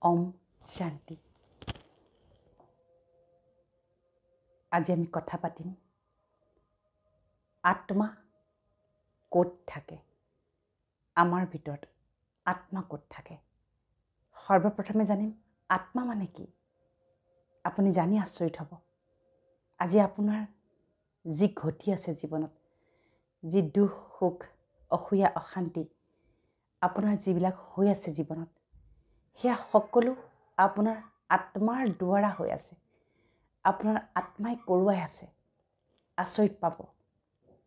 ওম শান্তি। আজি আমি কথা পাতিম আত্মা ক'ত থাকে। আমাৰ ভিতৰত আত্মা ক'ত থাকে। সৰ্বপ্ৰথমে জানিম আত্মা মানে কি। আপুনি জানি আচৰিত হ'ব। আজি আপোনাৰ যি ঘটি আছে জীৱনত, যি দুখ সুখ অসূয়া অশান্তি আপোনাৰ যিবিলাক হৈ আছে জীৱনত, সেয়া সকলো আপোনাৰ আত্মাৰ দ্বাৰা হৈ আছে। আপোনাৰ আত্মাই কৰোৱাই আছে। আচৰিত পাব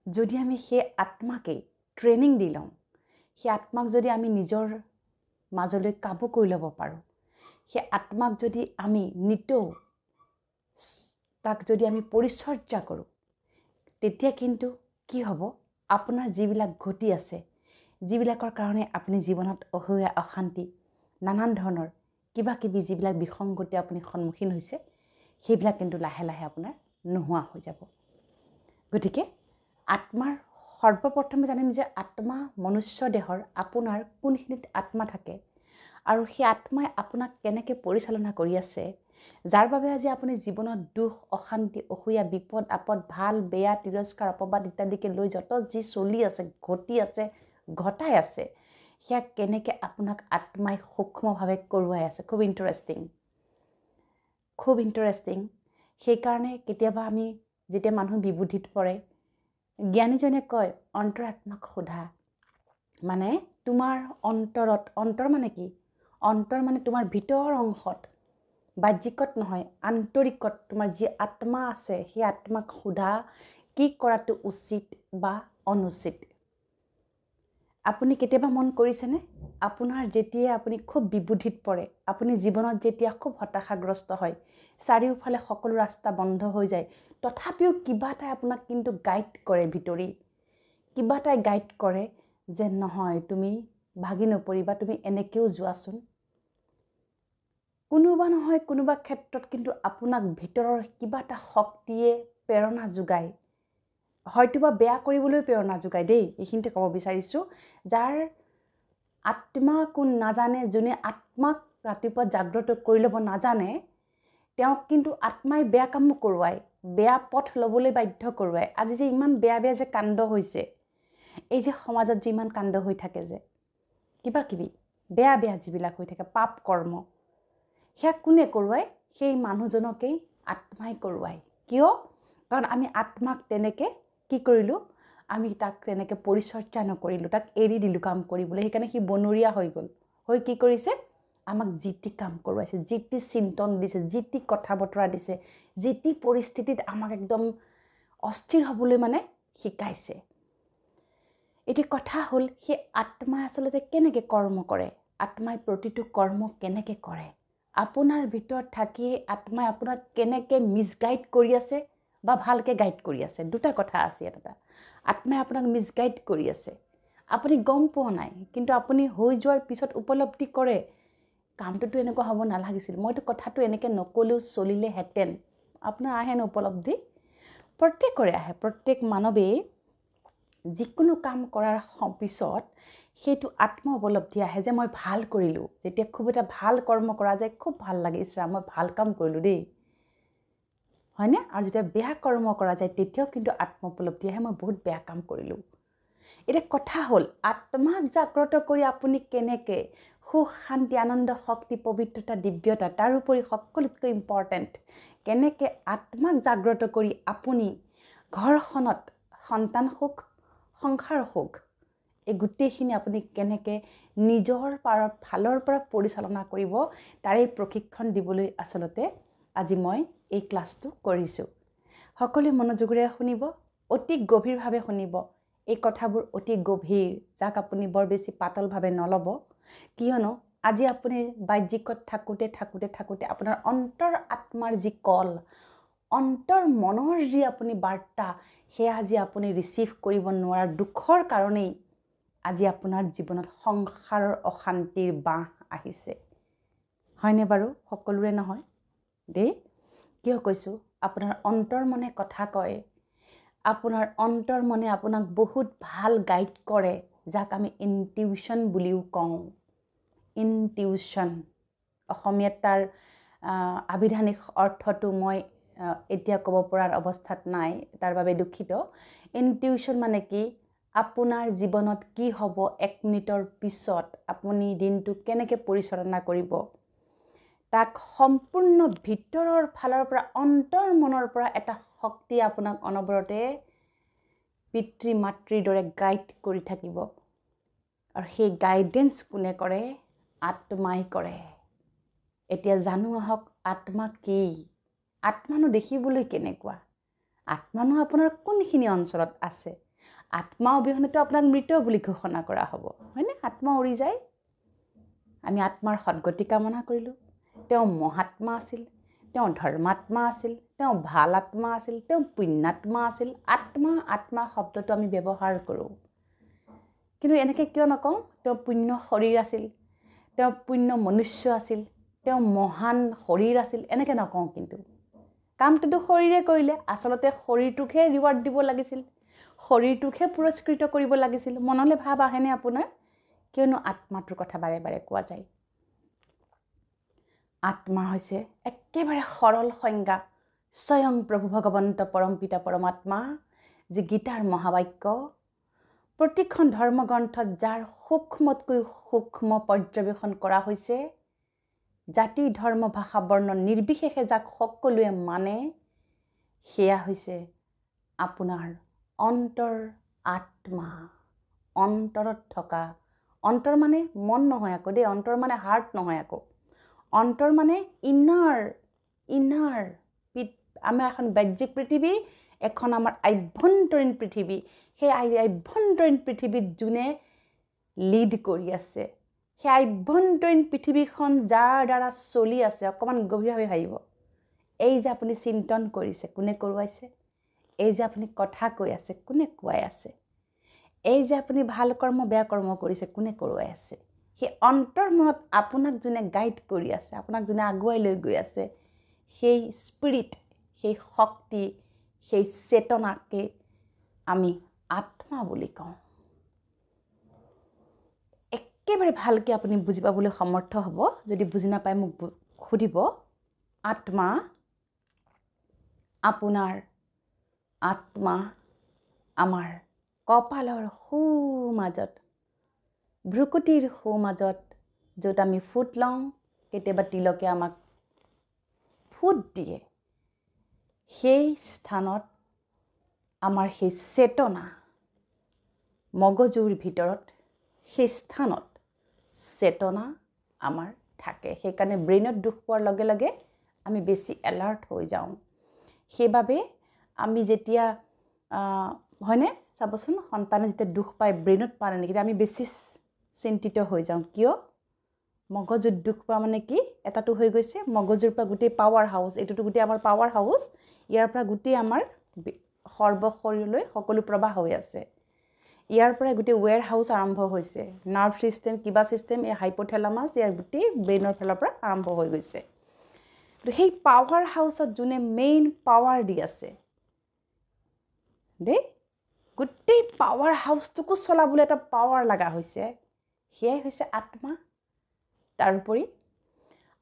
যদি আমি সেই আত্মাকেই ট্ৰেইনিং দি লওঁ, সেই আত্মাক যদি আমি নিজৰ মাজলৈ কাবু কৰি ল'ব পাৰোঁ, সেই আত্মাক যদি আমি নিতৌ তাক যদি আমি পৰিচৰ্যা কৰোঁ, তেতিয়া কিন্তু কি হ'ব, আপোনাৰ যিবিলাক ঘটি আছে, যিবিলাকৰ কাৰণে আপুনি জীৱনত অসূয়া অশান্তি নানান ধৰণৰ কিবা কিবি যিবিলাক বিসংগতি আপুনি সন্মুখীন হৈছে, সেইবিলাক কিন্তু লাহে লাহে আপোনাৰ নোহোৱা হৈ যাব। গতিকে আত্মাৰ সৰ্বপ্ৰথমে জানিম যে আত্মা মনুষ্য দেহৰ আপোনাৰ কোনখিনিত আত্মা থাকে আৰু সেই আত্মাই আপোনাক কেনেকৈ পৰিচালনা কৰি আছে, যাৰ বাবে আজি আপুনি জীৱনত দুখ অশান্তি অসূয়া বিপদ আপদ ভাল বেয়া তিৰস্কাৰ অপবাদ ইত্যাদিকে লৈ যত যি চলি আছে ঘটি আছে ঘটাই আছে, সেয়া কেনেকৈ আপোনাক আত্মাই সূক্ষ্মভাৱে কৰোৱাই আছে। খুব ইণ্টাৰেষ্টিং। সেইকাৰণে কেতিয়াবা আমি যেতিয়া মানুহ বিবুদ্ধিত পৰে, জ্ঞানীজনে কয় অন্তৰাত্মাক সোধা। মানে তোমাৰ অন্তৰত, অন্তৰ মানে কি? অন্তৰ মানে তোমাৰ ভিতৰৰ অংশত, বাহ্যিকত নহয়, আন্তৰিকত তোমাৰ যি আত্মা আছে সেই আত্মাক সোধা কি কৰাটো উচিত বা অনুচিত। আপুনি কেতিয়াবা মন কৰিছেনে? আপোনাৰ যেতিয়া আপুনি খুব বিবুদ্ধিত পৰে, আপুনি জীৱনত যেতিয়া খুব হতাশাগ্ৰস্ত হয়, চাৰিওফালে সকলো ৰাস্তা বন্ধ হৈ যায়, তথাপিও কিবা এটাই আপোনাক কিন্তু গাইড কৰে, ভিতৰি কিবা এটাই গাইড কৰে যে নহয় তুমি ভাগি নপৰিবা, তুমি এনেকৈও যোৱাচোন। কোনোবা নহয় কোনোবা ক্ষেত্ৰত কিন্তু আপোনাক ভিতৰৰ কিবা এটা শক্তিয়ে প্ৰেৰণা যোগায়, হয়তোবা বেয়া কৰিবলৈ প্ৰেৰণা যোগায় দেই। এইখিনিতে ক'ব বিচাৰিছোঁ, যাৰ আত্মা কোন নাজানে, যোনে আত্মাক ৰাতিপুৱা জাগ্ৰত কৰি ল'ব নাজানে, তেওঁক কিন্তু আত্মাই বেয়া কামো কৰোৱায়, বেয়া পথ ল'বলৈ বাধ্য কৰোৱায়। আজি যে ইমান বেয়া বেয়া যে কাণ্ড হৈছে, এই যে সমাজত যে ইমান কাণ্ড হৈ থাকে, যে কিবা কিবি বেয়া বেয়া যিবিলাক হৈ থাকে পাপ কৰ্ম, সেয়া কোনে কৰোৱায়? সেই মানুহজনকেই আত্মাই কৰোৱায়। কিয়? কাৰণ আমি আত্মাক তেনেকৈ কি কৰিলোঁ, আমি তাক তেনেকৈ পৰিচৰ্যা নকৰিলোঁ, তাক এৰি দিলোঁ কাম কৰিবলৈ। সেইকাৰণে সি বনৰীয়া হৈ গ'ল। হৈ কি কৰিছে? আমাক যি টি কাম কৰোৱাইছে, যি টি চিন্তন দিছে, যি টি কথা বতৰা দিছে, যি টি পৰিস্থিতিত আমাক একদম অস্থিৰ হ'বলৈ মানে শিকাইছে। এতিয়া কথা হ'ল, সেই আত্মাই আচলতে কেনেকৈ কৰ্ম কৰে, আত্মাই প্ৰতিটো কৰ্ম কেনেকৈ কৰে, আপোনাৰ ভিতৰত থাকি আত্মাই আপোনাক কেনেকৈ মিছগাইড কৰি আছে বা ভালকৈ গাইড কৰি আছে। দুটা কথা আছে এটা। আত্মাই আপোনাক মিছগাইড কৰি আছে, আপুনি গম পোৱা নাই, কিন্তু আপুনি হৈ যোৱাৰ পিছত উপলব্ধি কৰে কামটোতো এনেকুৱা হ'ব নালাগিছিল, মইতো কথাটো এনেকৈ নক'লেও চলিলেহেঁতেন। আপোনাৰ আহে ন উপলব্ধি? প্ৰত্যেকৰে আহে। প্ৰত্যেক মানৱেই যিকোনো কাম কৰাৰ পিছত সেইটো আত্ম উপলব্ধি আহে যে মই ভাল কৰিলোঁ। যেতিয়া খুব এটা ভাল কৰ্ম কৰা যায়, খুব ভাল লাগে, ইছৰা মই ভাল কাম কৰিলোঁ দেই, হয়নে? আৰু যেতিয়া বেয়া কৰ্ম কৰা যায়, তেতিয়াও কিন্তু আত্ম উপলব্ধি আহে, মই বহুত বেয়া কাম কৰিলোঁ। এতিয়া কথা হ'ল, আত্মাক জাগ্ৰত কৰি আপুনি কেনেকৈ সুখ শান্তি আনন্দ শক্তি পবিত্ৰতা দিব্যতা, তাৰোপৰি সকলোতকৈ ইম্পৰ্টেণ্ট, কেনেকৈ আত্মাক জাগ্ৰত কৰি আপুনি ঘৰখনত সন্তান সুখ সংসাৰ সুখ এই গোটেইখিনি আপুনি কেনেকৈ নিজৰ ফালৰ পৰা পৰিচালনা কৰিব, তাৰেই প্ৰশিক্ষণ দিবলৈ আচলতে আজি মই এই ক্লাছটো কৰিছোঁ। সকলোৱে মনোযোগেৰে শুনিব, অতি গভীৰভাৱে শুনিব। এই কথাবোৰ অতি গভীৰ, যাক আপুনি বৰ বেছি পাতলভাৱে নল'ব। কিয়নো আজি আপুনি বাহ্যিকত থাকোঁতে আপোনাৰ অন্তৰ আত্মাৰ যি কল, অন্তৰ মনৰ যি আপুনি বাৰ্তা, সেয়া আজি আপুনি ৰিচিভ কৰিব নোৱাৰাৰ দুখৰ কাৰণেই আজি আপোনাৰ জীৱনত সংসাৰৰ অশান্তিৰ বাঁহ আহিছে। হয়নে বাৰু? সকলোৰে নহয় দেই। কিয় কৈছোঁ? আপোনাৰ অন্তৰ মনে কথা কয়, আপোনাৰ অন্তৰ মনে আপোনাক বহুত ভাল গাইড কৰে, যাক আমি ইনটিউশ্যন বুলিও কওঁ। ইনটিউশ্যন অসমীয়াত তাৰ আবিধানিক অৰ্থটো মই এতিয়া ক'ব পৰাৰ অৱস্থাত নাই, তাৰ বাবে দুখিত। ইনটিউশ্যন মানে কি? আপোনাৰ জীৱনত কি হ'ব 1 মিনিটৰ পিছত, আপুনি দিনটো কেনেকৈ পৰিচালনা কৰিব, তাক সম্পূৰ্ণ ভিতৰৰ ফালৰ পৰা, অন্তৰ মনৰ পৰা এটা শক্তি আপোনাক অনবৰতে পিতৃ মাতৃৰ দৰে গাইড কৰি থাকিব। আৰু সেই গাইডেন্স কোনে কৰে? আত্মাই কৰে। এতিয়া জানো আহক আত্মা কি? আত্মানো দেখিবলৈ কেনেকুৱা? আত্মানো আপোনাৰ কোনখিনি অঞ্চলত আছে? আত্মা অবিহনেতো আপোনাক মৃত বুলি ঘোষণা কৰা হ'ব, হয়নে? আত্মা উৰি যায়। আমি আত্মাৰ সদ্গতি কামনা কৰিলোঁ। তেওঁ মহাত্মা আছিল, তেওঁ ধৰ্মাত্মা আছিল, তেওঁ ভাল আত্মা আছিল, তেওঁ পুণ্যাত্মা আছিল। আত্মা আত্মা শব্দটো আমি ব্যৱহাৰ কৰোঁ, কিন্তু এনেকৈ কিয় নকওঁ? তেওঁ পুণ্য শৰীৰ আছিল, তেওঁ পুণ্য মনুষ্য আছিল, তেওঁ মহান শৰীৰ আছিল, এনেকৈ নকওঁ। কিন্তু কামটোতো শৰীৰে কৰিলে, আচলতে শৰীৰটোকহে ৰিৱাৰ্ড দিব লাগিছিল, শৰীৰটোকহে পুৰস্কৃত কৰিব লাগিছিল। মনলৈ ভাৱ আহেনে আপোনাৰ? কিয়নো আত্মাটোৰ কথা বাৰে বাৰে কোৱা যায়। আত্মা হৈছে একেবাৰে সৰল সংজ্ঞা, স্বয়ং প্ৰভু ভগৱন্ত পৰম পিতা পৰমাত্মা, যি গীতাৰ মহাবাক্য, প্ৰতিখন ধৰ্মগ্ৰন্থত যাৰ সূক্ষ্মতকৈ সূক্ষ্ম পৰ্যবেক্ষণ কৰা হৈছে, জাতি ধৰ্ম ভাষা বৰ্ণ নিৰ্বিশেষে যাক সকলোৱে মানে, সেয়া হৈছে আপোনাৰ অন্তৰ আত্মা। অন্তৰত থকা, অন্তৰ মানে মন নহয় আকৌ দেই, অন্তৰ মানে হাৰ্ট নহয় আকৌ, অন্তৰ মানে ইনাৰ। আমাৰ এখন বাহ্যিক পৃথিৱী, এখন আমাৰ আভ্যন্তৰীণ পৃথিৱী। সেই আভ্যন্তৰীণ পৃথিৱীত যোনে লিড কৰি আছে, সেই আভ্যন্তৰীণ পৃথিৱীখন যাৰ দ্বাৰা চলি আছে, অকণমান গভীৰভাৱে ভাবিব। এই যে আপুনি চিন্তন কৰিছে, কোনে কৰোৱাইছে? এই যে আপুনি কথা কৈ আছে, কোনে কোৱাই আছে? এই যে আপুনি ভাল কৰ্ম বেয়া কৰ্ম কৰিছে, কোনে কৰোৱাই আছে? সেই অন্তৰ্মনত আপোনাক যোনে গাইড কৰি আছে, আপোনাক যোনে আগুৱাই লৈ গৈ আছে, সেই স্পিৰিট, সেই শক্তি, সেই চেতনাকে আমি আত্মা বুলি কওঁ। একেবাৰে ভালকৈ আপুনি বুজি পাবলৈ সমৰ্থ হ'ব। যদি বুজি নাপায় মোক সুধিব। আত্মা, আপোনাৰ আত্মা আমাৰ কপালৰ সোঁমাজত, ভ্ৰুকুটিৰ সোঁমাজত, য'ত আমি ফুট লওঁ, কেতিয়াবা তিলকে আমাক ফুট দিয়ে, সেই স্থানত আমাৰ সেই চেতনা, মগজুৰ ভিতৰত সেই স্থানত চেতনা আমাৰ থাকে। সেইকাৰণে ব্ৰেইনত দুখ পোৱাৰ লগে লগে আমি বেছি এলাৰ্ট হৈ যাওঁ। সেইবাবে আমি যেতিয়া হয়নে, চাবচোন, সন্তানে যেতিয়া দুখ পায়, ব্ৰেইনত পাৰে নেকি, আমি বেছি চিন্তিত হৈ যাওঁ। কিয়? মগজুত দুখ পোৱা মানে কি? এটাটো হৈ গৈছে মগজুৰ পৰা গোটেই পাৱাৰ হাউচ, এইটোতো গোটেই আমাৰ পাৱাৰ হাউচ, ইয়াৰ পৰা গোটেই আমাৰ সৰ্বশৰীৰলৈ সকলো প্ৰবাহ হৈ আছে। ইয়াৰ পৰাই গোটেই ৱেৰ হাউচ আৰম্ভ হৈছে, নাৰ্ভ ছিষ্টেম, কিবা ছিষ্টেম, এই হাইপথেলামাছ, ইয়াৰ গোটেই ব্ৰেইনৰ ফালৰ পৰা আৰম্ভ হৈ গৈছে। সেই পাৱাৰ হাউচত যোনে মেইন পাৱাৰ দি আছে দেই, গোটেই পাৱাৰ হাউচটোকো চলাবলৈ এটা পাৱাৰ লগা হৈছে, সেয়াই হৈছে আত্মা। তাৰোপৰি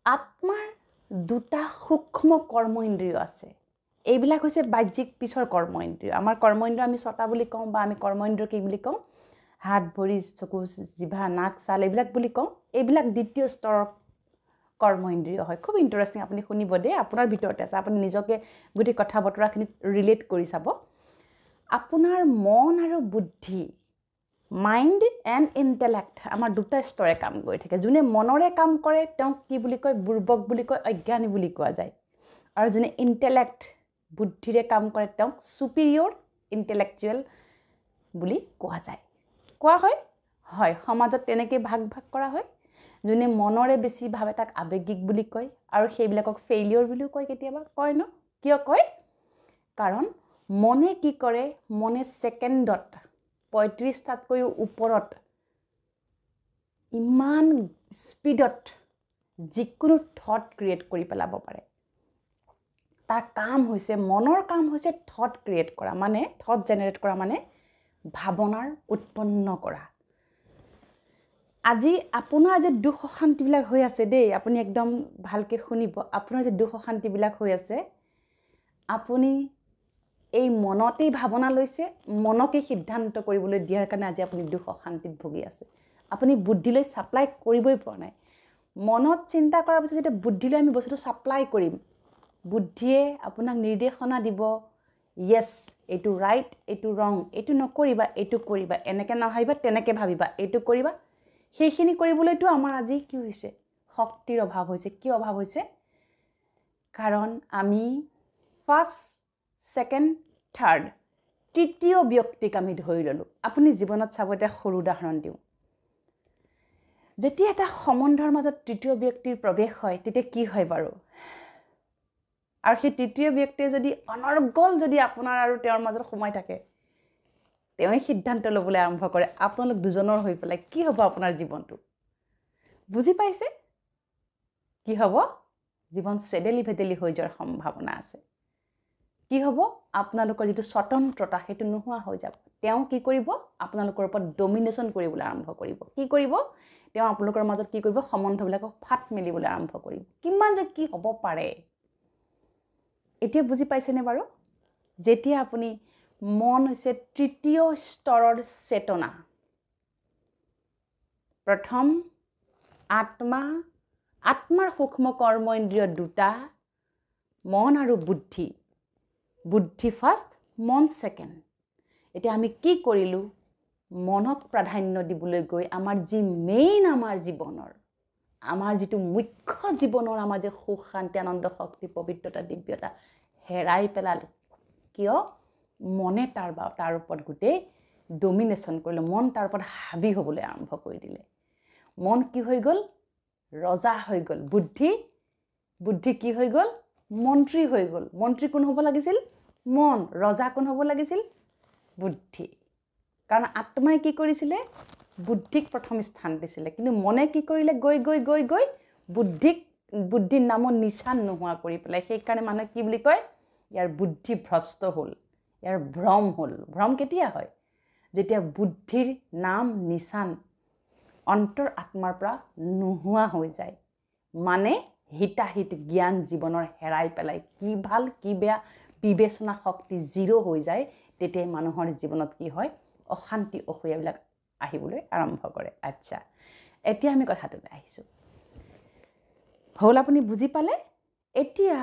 আত্মাৰ দুটা সূক্ষ্ম কৰ্ম ইন্দ্ৰিয় আছে। এইবিলাক হৈছে বাহ্যিক পিছৰ কৰ্ম ইন্দ্ৰিয়। আমাৰ কৰ্ম ইন্দ্ৰিয় আমি 6টা বুলি কওঁ, বা আমি কৰ্ম ইন্দ্ৰিয় কি বুলি কওঁ? হাত, ভৰি, চকু, জিভা, নাক, ছাল, এইবিলাক বুলি কওঁ। এইবিলাক দ্বিতীয় স্তৰৰ কৰ্ম ইন্দ্ৰিয় হয়। খুব ইণ্টাৰেষ্টিং, আপুনি শুনিব দেই, আপোনাৰ ভিতৰতে আছে। আপুনি নিজকে গোটেই কথা বতৰাখিনিত ৰিলেট কৰি চাব। আপোনাৰ মন আৰু বুদ্ধি, মাইণ্ড এণ্ড ইণ্টেলেক্ট, আমাৰ দুটা স্তৰে কাম কৰি থাকে। যোনে মনৰে কাম কৰে তেওঁক কি বুলি কয়? বুৰ্বক বুলি কয়, অজ্ঞানী বুলি কোৱা যায়। আৰু যোনে ইণ্টেলেক্ট, বুদ্ধিৰে কাম কৰে, তেওঁক চুপিৰিয়ৰ ইণ্টেলেকচুৱেল বুলি কোৱা যায়। কোৱা হয়? হয়, সমাজত তেনেকৈ ভাগ ভাগ কৰা হয়। যোনে মনৰে বেছি ভাবে তাক আৱেগিক বুলি কয়, আৰু সেইবিলাকক ফেইলিয়ৰ বুলিও কয়, কেতিয়াবা কয় ন? কিয় কয়? কাৰণ মনে কি কৰে? মনে ছেকেণ্ডত 35টাতকৈও ওপৰত ইমান স্পীডত যিকোনো থট ক্ৰিয়েট কৰি পেলাব পাৰে। তাৰ কাম হৈছে, মনৰ কাম হৈছে থট ক্ৰিয়েট কৰা, মানে থট জেনেৰেট কৰা, মানে ভাৱনাৰ উৎপন্ন কৰা। আজি আপোনাৰ যে দুখ অশান্তিবিলাক হৈ আছে দেই, আপুনি একদম ভালকৈ শুনিব। আপোনাৰ যে দুখ অশান্তিবিলাক হৈ আছে, আপুনি এই মনতেই ভাৱনা লৈছে, মনকেই সিদ্ধান্ত কৰিবলৈ দিয়াৰ কাৰণে আজি আপুনি দুখ অশান্তিত ভুগি আছে। আপুনি বুদ্ধিলৈ ছাপ্লাই কৰিবই পৰা নাই। মনত চিন্তা কৰাৰ পিছত যেতিয়া বুদ্ধিলৈ আমি বস্তুটো ছাপ্লাই কৰিম, বুদ্ধিয়ে আপোনাক নিৰ্দেশনা দিব, য়েছ এইটো ৰাইট, এইটো ৰং, এইটো নকৰিবা, এইটো কৰিবা, এনেকৈ নাভাবিবা, তেনেকৈ ভাবিবা, এইটো কৰিবা। সেইখিনি কৰিবলৈতো আমাৰ আজি কি হৈছে? শক্তিৰ অভাৱ হৈছে। কি অভাৱ হৈছে? কাৰণ আমি ফাৰ্ষ্ট, ছেকেণ্ড, থাৰ্ড, তৃতীয় ব্যক্তিক আমি ধৰি ল'লোঁ। আপুনি জীৱনত চাব, এটা সৰু উদাহৰণ দিওঁ। যেতিয়া এটা সম্বন্ধৰ মাজত তৃতীয় ব্যক্তিৰ প্ৰৱেশ হয়, তেতিয়া কি হয় বাৰু? আৰু সেই তৃতীয় ব্যক্তিয়ে যদি অনৰ্গল যদি আপোনাৰ আৰু তেওঁৰ মাজত সোমাই থাকে, তেওঁই সিদ্ধান্ত ল'বলৈ আৰম্ভ কৰে আপোনালোক দুজনৰ হৈ পেলাই, কি হ'ব আপোনাৰ জীৱনটো? বুজি পাইছে? কি হ'ব? জীৱন চেডেলি ভেদেলি হৈ যোৱাৰ সম্ভাৱনা আছে। কি হ'ব? আপোনালোকৰ যিটো স্বতন্ত্ৰতা সেইটো নোহোৱা হৈ যাব। তেওঁ কি কৰিব? আপোনালোকৰ ওপৰত ডমিনেশ্যন কৰিবলৈ আৰম্ভ কৰিব। কি কৰিব? তেওঁ আপোনালোকৰ মাজত কি কৰিব? সম্বন্ধবিলাকক ফাট মেলিবলৈ আৰম্ভ কৰিব। কিমান যে কি হ'ব পাৰে? এতিয়া বুজি পাইছেনে বাৰু? যেতিয়া আপুনি মন হৈছে তৃতীয় স্তৰৰ চেতনা। প্ৰথম আত্মাৰ সূক্ষ্ম কৰ্ম ইন্দ্ৰিয় দুটা, মন আৰু বুদ্ধি। বুদ্ধি ফাৰ্ষ্ট, মন ছেকেণ্ড। এতিয়া আমি কি কৰিলোঁ? মনক প্ৰাধান্য দিবলৈ গৈ আমাৰ যি মেইন আমাৰ জীৱনৰ, আমাৰ যিটো মুখ্য জীৱনৰ আমাৰ যে সুখ, শান্তি, আনন্দ, শক্তি, পবিত্ৰতা, দিব্যতা হেৰাই পেলালোঁ। কিয়? মনে তাৰ ওপৰত গোটেই ডমিনেশ্যন কৰিলে। মন তাৰ ওপৰত হাবি হ'বলৈ আৰম্ভ কৰি দিলে। মন কি হৈ গ'ল? ৰজা হৈ গ'ল। বুদ্ধি কি হৈ গ'ল? মন্ত্ৰী হৈ গ'ল। মন্ত্ৰী কোন হ'ব লাগিছিল? মন। ৰজা কোন হ'ব লাগিছিল? বুদ্ধি। কাৰণ আত্মাই কি কৰিছিলে? বুদ্ধিক প্ৰথম স্থান দিছিলে। কিন্তু মনে কি কৰিলে? গৈ বুদ্ধিৰ নামৰ নিচান নোহোৱা কৰি পেলাই। সেইকাৰণে মানুহে কি বুলি কয়? ইয়াৰ বুদ্ধি ভ্ৰষ্ট হ'ল, ইয়াৰ ভ্ৰম হ'ল। ভ্ৰম কেতিয়া হয়? যেতিয়া বুদ্ধিৰ নাম নিচান অন্তৰ আত্মাৰ পৰা নোহোৱা হৈ যায়। মানে হিতাহিত জ্ঞান জীৱনৰ হেৰাই পেলাই, কি ভাল কি বেয়া বিবেচনা শক্তি জিৰ' হৈ যায়। তেতিয়া মানুহৰ জীৱনত কি হয়? অশান্তি অসূয়াবিলাক আহিবলৈ আৰম্ভ কৰে। আচ্ছা, এতিয়া আমি কথাটোলৈ আহিছোঁ। হ'ল আপুনি বুজি পালে? এতিয়া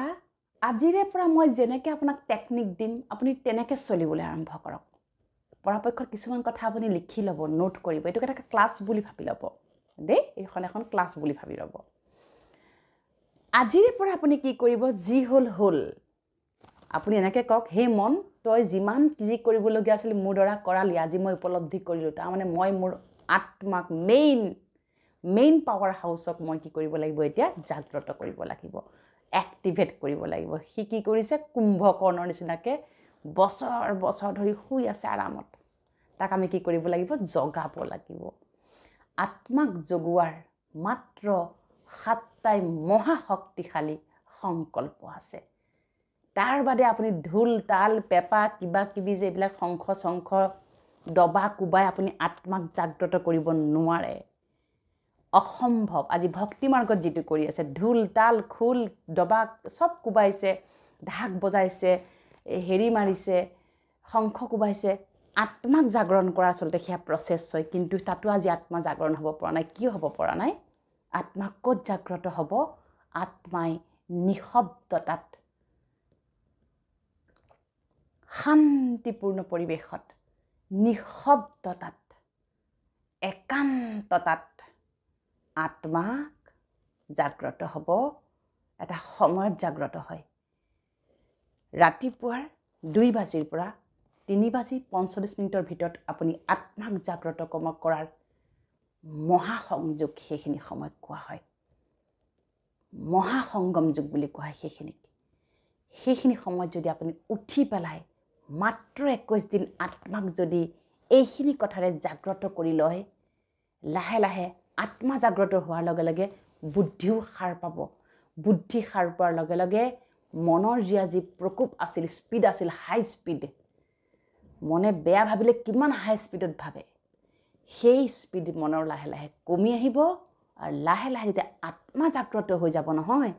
আজিৰে পৰা মই যেনেকৈ আপোনাক টেকনিক দিম, আপুনি তেনেকৈ চলিবলৈ আৰম্ভ কৰক। পৰাপক্ষত কিছুমান কথা আপুনি লিখি ল'ব, নোট কৰিব। এইটোক এটা ক্লাছ বুলি ভাবি ল'ব দেই। এইখন এখন ক্লাছ বুলি ভাবি ল'ব। আজিৰে পৰা আপুনি কি কৰিব? যি হ'ল। আপুনি এনেকৈ কওক, হে মন, তই যিমান যি কৰিবলগীয়া আছিল মোৰ দ্বাৰা কৰালি, আজি মই উপলব্ধি কৰিলোঁ। তাৰমানে মই মোৰ আত্মাক মেইন পাৱাৰ হাউচক মই কি কৰিব লাগিব? এতিয়া জাগ্ৰত কৰিব লাগিব, এক্টিভেট কৰিব লাগিব। সি কি কৰিছে? কুম্ভকৰ্ণৰ নিচিনাকৈ বছৰ ধৰি শুই আছে আৰামত। তাক আমি কি কৰিব লাগিব? জগাব লাগিব। আত্মাক জগোৱাৰ মাত্ৰ 7টাই মহাশক্তিশালী সংকল্প আছে। তাৰ বাদে আপুনি ঢোল, তাল, পেঁপা, কিবা কিবি যে এইবিলাক শংখ দবা কোবাই আপুনি আত্মাক জাগ্ৰত কৰিব নোৱাৰে। অসম্ভৱ। আজি ভক্তি মাৰ্গত যিটো কৰি আছে, ঢোল, তাল, খোল, দবা চব কোবাইছে, ঢাক বজাইছে, হেৰি মাৰিছে, শংখ কোবাইছে, আত্মাক জাগৰণ কৰা আচলতে সেয়া প্ৰচেছ হয়। কিন্তু তাতো আজি আত্মা জাগৰণ হ'ব পৰা নাই। কিয় হ'ব পৰা নাই? আত্মা ক'ত জাগ্ৰত হ'ব? আত্মাই নিঃশব্দতাত, শান্তিপূৰ্ণ পৰিৱেশত, নিঃশব্দতাত, একান্ততাত আত্মাক জাগ্ৰত হ'ব। এটা সময়ত জাগ্ৰত হয়। ৰাতিপুৱাৰ 2 বাজিৰ পৰা 3:45 ভিতৰত আপুনি আত্মাক জাগ্ৰত কৰাৰ মহাসংযোগ সেইখিনি সময়ত কোৱা হয়। মহাসংগম যুগ বুলি কোৱা হয় সেইখিনি সময়ত যদি আপুনি উঠি পেলাই মাত্ৰ 21 দিন আত্মাক যদি এইখিনি কথাৰে জাগ্ৰত কৰি লয়, লাহে লাহে আত্মা জাগ্ৰত হোৱাৰ লগে লগে বুদ্ধিও সাৰ পাব। বুদ্ধি সাৰ পোৱাৰ লগে লগে মনৰ যি প্ৰকোপ আছিল, স্পীড আছিল, হাই স্পীড, মনে বেয়া ভাবিলে কিমান হাই স্পীডত ভাবে, সেই স্পীড মনৰ লাহে লাহে কমি আহিব আৰু লাহে লাহে যেতিয়া আত্মা জাগ্ৰত হৈ যাব নহয়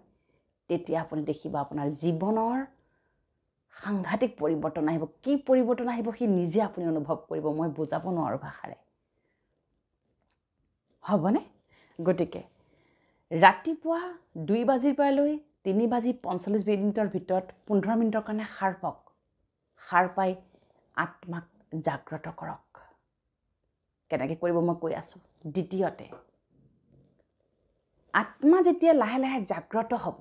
তেতিয়া আপুনি দেখিব আপোনাৰ জীৱনৰ সাংঘাতিক পৰিৱৰ্তন আহিব কি পৰিৱৰ্তন আহিব সি নিজে আপুনি অনুভৱ কৰিব মই বুজাব নোৱাৰো ভাষাৰে হ'বনে গতিকে ৰাতিপুৱা 2 বাজিৰ পৰা লৈ 3 বাজি 45 মিনিটৰ ভিতৰত 15 মিনিটৰ কাৰণে সাৰ পাই আত্মাক জাগ্ৰত কৰক কেনেকৈ কৰিব মই কৈ আছো দ্বিতীয়তে আত্মা যেতিয়া লাহে লাহে জাগ্ৰত হ'ব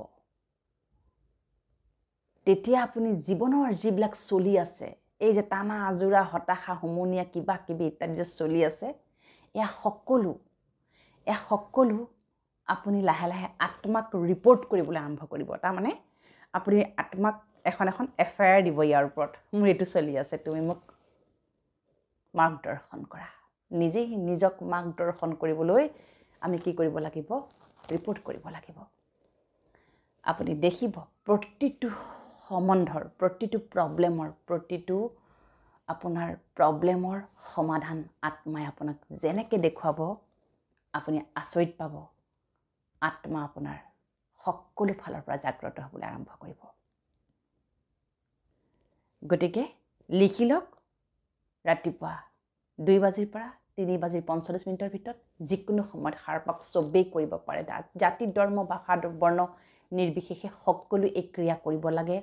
তেতিয়া আপুনি জীৱনৰ যিবিলাক চলি আছে এই যে টানা আজোৰা হতাশা হুমুনিয়া কিবা কিবি ইত্যাদি যে চলি আছে এয়া সকলো আপুনি লাহে লাহে আত্মাক ৰিপৰ্ট কৰিবলৈ আৰম্ভ কৰিব তাৰমানে আপুনি আত্মাক এখন এফআইআৰ দিব ইয়াৰ ওপৰত মোৰ এইটো চলি আছে তুমি মোক মাৰ্গদৰ্শন কৰা নিজেই নিজক মাৰ্গদৰ্শন কৰিবলৈ আমি কি কৰিব লাগিব ৰিপৰ্ট কৰিব লাগিব আপুনি দেখিব প্ৰতিটো সম্বন্ধৰ প্ৰতিটো প্ৰব্লেমৰ সমাধান আত্মাই আপোনাক যেনেকৈ দেখুৱাব আপুনি আচৰিত পাব আত্মা আপোনাৰ সকলো ফালৰ পৰা জাগ্ৰত হ'বলৈ আৰম্ভ কৰিব গতিকে লিখি লওক ৰাতিপুৱা 2 বাজিৰ পৰা 3 বাজিৰ 45 মিনিটৰ ভিতৰত যিকোনো সময়ত সাৰ পাক চবেই কৰিব পাৰে জাতি ধৰ্ম ভাষা বৰ্ণ নিৰ্বিশেষে সকলো এই ক্ৰিয়া কৰিব লাগে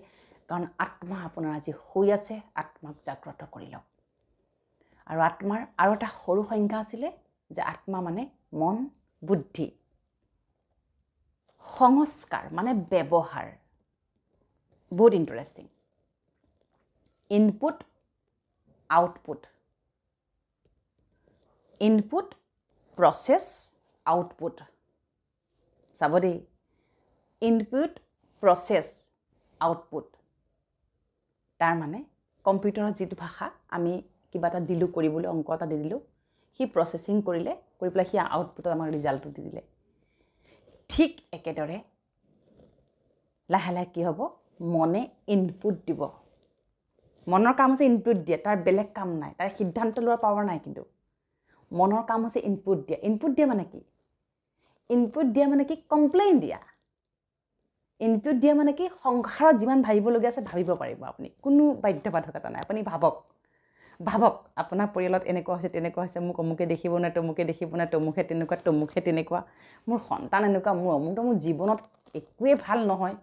কাৰণ আত্মা আপোনাৰ আজি শুই আছে আত্মাক জাগ্ৰত কৰি লওক আৰু আত্মাৰ আৰু এটা সৰু সংজ্ঞা আছিলে যে আত্মা মানে মন বুদ্ধি সংস্কাৰ মানে ব্যৱহাৰ বহুত ইণ্টাৰেষ্টিং ইনপুট প্ৰচেছ আউটপুট চাব দেই ইনপুট প্ৰচেছ আউটপুট তাৰ মানে কম্পিউটাৰৰ যিটো ভাষা আমি কিবা এটা দিলোঁ কৰিবলৈ অংক এটা দি দিলোঁ সি প্ৰচেছিং কৰি পেলাই সি আউটপুটত আমাক ৰিজাল্টটো দি দিলে ঠিক একেদৰে লাহে লাহে কি হ'ব মনে ইনপুট দিব মনৰ কাম হৈছে ইনপুট দিয়া তাৰ বেলেগ কাম নাই তাৰ সিদ্ধান্ত লোৱাৰ পাৱাৰ নাই কিন্তু মনৰ কাম হৈছে ইনপুট দিয়া মানে কি কমপ্লেইন দিয়া ইনপুট দিয়া মানে কি সংসাৰত যিমান ভাবিবলগীয়া আছে ভাবিব পাৰিব আপুনি কোনো বাধ্যবাধকতা নাই আপুনি ভাবক আপোনাৰ পৰিয়ালত এনেকুৱা হৈছে মোক অমুকে দেখিব নাই তমুকে তেনেকুৱা মোৰ সন্তান এনেকুৱা মোৰ জীৱনত একোৱে ভাল নহয়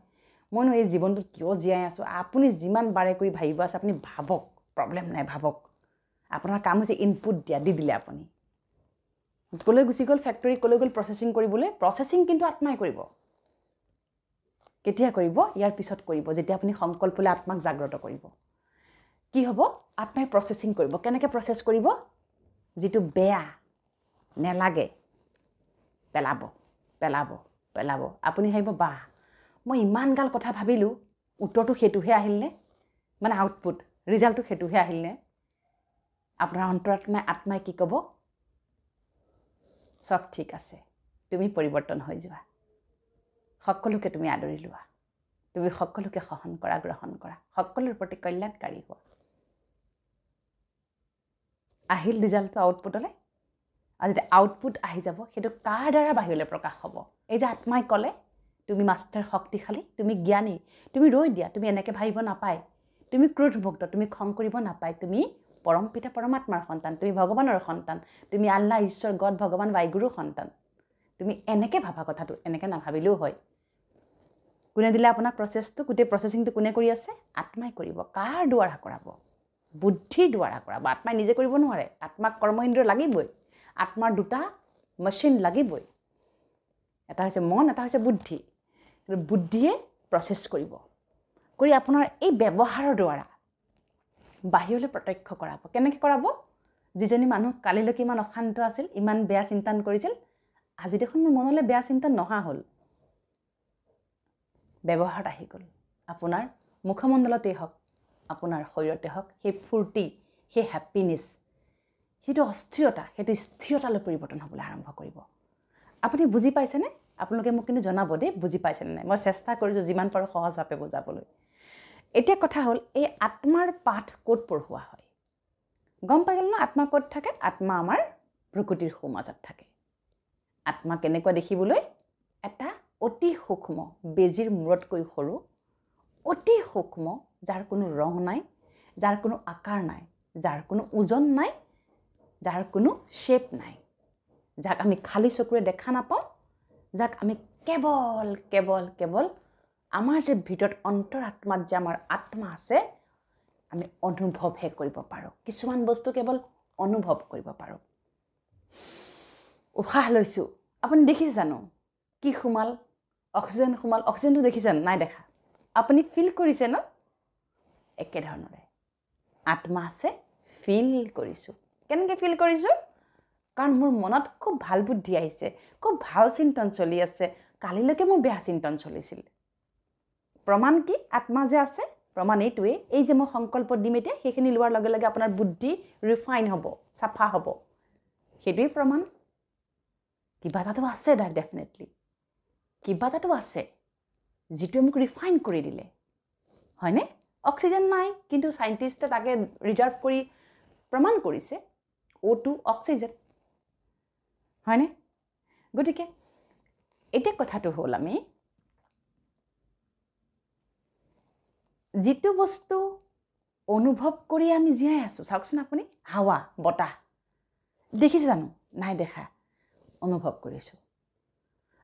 মইনো এই জীৱনটোত কিয় জীয়াই আছোঁ আপুনি যিমান বাৰে কৰি ভাবিব আছে আপুনি ভাবক প্ৰব্লেম নাই ভাবক আপোনাৰ কাম হৈছে ইনপুট দিয়া দি দিলে আপুনি কলৈ গুচি গ'ল ফেক্টৰী কলৈ গ'ল প্ৰচেছিং কৰিবলৈ প্ৰচেছিং কিন্তু আত্মাই কৰিব কেতিয়া কৰিব ইয়াৰ পিছত কৰিব যেতিয়া আপুনি সংকল্প লৈ আত্মাক জাগ্ৰত কৰিব কি হ'ব আত্মাই প্ৰচেছিং কৰিব কেনেকৈ প্ৰচেছ কৰিব যিটো বেয়া নেলাগে পেলাব আপুনি ভাবিব বাহ মই ইমান গাল কথা ভাবিলোঁ উত্তৰটো সেইটোহে আহিলনে মানে আউটপুট ৰিজাল্টটো সেইটোহে আহিলনে আপোনাৰ আত্মাই কি ক'ব সব ঠিক আছে তুমি পৰিৱৰ্তন হৈ যোৱা সকলোকে তুমি আদৰি লোৱা তুমি সকলোকে সহন কৰা গ্ৰহণ কৰা সকলোৰ প্ৰতি কল্যাণকাৰী হোৱা আহিল ৰিজাল্টটো আউটপুটলৈ আৰু যেতিয়া আউটপুট আহি যাব সেইটো কাৰ দ্বাৰা বাহিৰলৈ প্ৰকাশ হ'ব এই যে আত্মাই ক'লে তুমি মাষ্টাৰ শক্তিশালী তুমি জ্ঞানী তুমি ৰৈ দিয়া তুমি এনেকৈ ভাবিব নাপায় তুমি ক্ৰোধমুক্ত তুমি খং কৰিব নাপায় তুমি পৰম পিতা পৰমাত্মাৰ সন্তান তুমি ভগৱানৰ সন্তান তুমি আল্লাহ ঈশ্বৰ গড ভগৱান বায়ুগুৰুৰ সন্তান তুমি এনেকৈ ভাবা কথাটো এনেকৈ নাভাবিলেও হয় কোনে দিলে আপোনাক প্ৰচেছটো গোটেই প্ৰচেছিংটো কোনে কৰি আছে আত্মাই কৰিব কাৰ দ্বাৰা কৰাব বুদ্ধিৰ দ্বাৰা কৰাব আত্মাই নিজে কৰিব নোৱাৰে আত্মাক কৰ্ম ইন্দ্ৰিয় লাগিবই আত্মাৰ দুটা মেচিন লাগিবই এটা হৈছে মন এটা হৈছে বুদ্ধি বুদ্ধিয়ে প্ৰচেছ কৰিব কৰি আপোনাৰ এই ব্যৱহাৰৰ দ্বাৰা বাহিৰলৈ প্ৰত্যক্ষ কৰাব কেনেকৈ কৰাব যিজনী মানুহ কালিলৈকে ইমান অশান্ত আছিল ইমান বেয়া চিন্তা কৰিছিল আজি দেখোন মোৰ মনলৈ বেয়া চিন্তা নহা হ'ল ব্যৱহাৰত আহি গ'ল আপোনাৰ মুখমণ্ডলতেই হওক আপোনাৰ শৰীৰতে হওক সেই ফূৰ্তি সেই হেপিনেছ সেইটো অস্থিৰতা সেইটো স্থিৰতালৈ পৰিৱৰ্তন হ'বলৈ আৰম্ভ কৰিব আপুনি বুজি পাইছেনে আপোনালোকে মোক কিন্তু জনাব দেই বুজি পাইছেনে নাই মই চেষ্টা কৰিছোঁ যিমান পাৰোঁ সহজভাৱে বুজাবলৈ এতিয়া কথা হ'ল এই আত্মাৰ পাঠ ক'ত পঢ়োৱা হয় গম পাই গ'ল না আত্মা ক'ত থাকে আত্মা আমাৰ প্ৰকৃতিৰ সোমাজত থাকে আত্মা কেনেকুৱা দেখিবলৈ এটা অতি সূক্ষ্ম বেজিৰ মূৰতকৈ সৰু অতি সূক্ষ্ম যাৰ কোনো ৰং নাই যাৰ কোনো আকাৰ নাই যাৰ কোনো ওজন নাই যাৰ কোনো শেপ নাই যাক আমি খালি চকুৰে দেখা নাপাওঁ যাক আমি কেৱল কেৱল কেৱল আমাৰ যে ভিতৰত অন্তৰাত্মাত যে আমাৰ আত্মা আছে আমি অনুভৱহে কৰিব পাৰোঁ কিছুমান বস্তু কেৱল অনুভৱ কৰিব পাৰোঁ উশাহ লৈছোঁ আপুনি দেখিছে জানো কি সোমাল অক্সিজেন সোমাল অক্সিজেনটো দেখিছে নাই দেখা আপুনি ফিল কৰিছে ন একে ধৰণৰে আত্মা আছে ফিল কৰিছোঁ কেনেকৈ ফিল কৰিছোঁ কাৰণ মোৰ মনত খুব ভাল বুদ্ধি আহিছে খুব ভাল চিন্তন চলি আছে কালিলৈকে মোৰ বেয়া চিন্তন চলিছিল প্ৰমাণ কি আত্মা যে আছে প্ৰমাণ এইটোৱে এই যে মই সংকল্প দিম এতিয়া সেইখিনি লোৱাৰ লগে লগে আপোনাৰ বুদ্ধি ৰিফাইন হ'ব চাফা হ'ব সেইটোৱে প্ৰমাণ কিবা এটাতো আছে ডেফিনেটলি কিবা এটাতো আছে যিটোৱে মোক ৰিফাইন কৰি দিলে হয়নে অক্সিজেন নাই কিন্তু সাইন্টিষ্টে তাকে ৰিজাৰ্ভ কৰি প্ৰমাণ কৰিছে O2 অক্সিজেন হয়নে গতিকে এতিয়া কথাটো হ'ল আমি যিটো বস্তু অনুভৱ কৰি আমি জীয়াই আছোঁ চাওকচোন আপুনি হাৱা বতাহ দেখিছে জানো নাই দেখা অনুভৱ কৰিছোঁ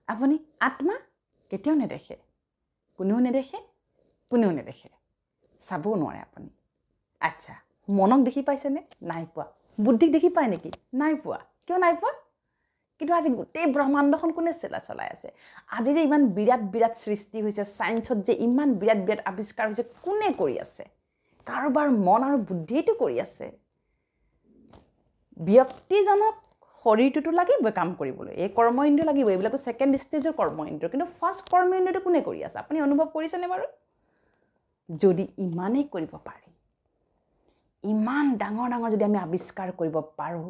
আপুনি আত্মা কেতিয়াও নেদেখে কোনেও নেদেখে চাবও নোৱাৰে আপুনি আচ্ছা মনক দেখি পাইছেনে নাই পোৱা বুদ্ধিক দেখি পায় নেকি নাই পোৱা কিয় নাই পোৱা কিন্তু আজি গোটেই ব্ৰহ্মাণ্ডখন কোনে চলাই আছে আজি যে ইমান বিৰাট বিৰাট সৃষ্টি হৈছে সায়েন্সত যে ইমান বিৰাট বিৰাট আৱিষ্কাৰ হৈছে কোনে কৰি আছে কাৰোবাৰ মন আৰু বুদ্ধিটো কৰি আছে ব্যক্তিজনক শৰীৰটোতো লাগিবই কাম কৰিবলৈ এই কৰ্ম ইন্দ্ৰিয় লাগিব এইবিলাকো সেকেন্ড ষ্টেজৰ কৰ্ম ইন্দ্ৰিয় কিন্তু ফাৰ্ষ্ট কৰ্ম ইন্দ্ৰিয়টো কোনে কৰি আছে আপুনি অনুভৱ কৰিছেনে বাৰু যদি ইমানেই কৰিব পাৰি ইমান ডাঙৰ ডাঙৰ যদি আমি আৱিষ্কাৰ কৰিব পাৰোঁ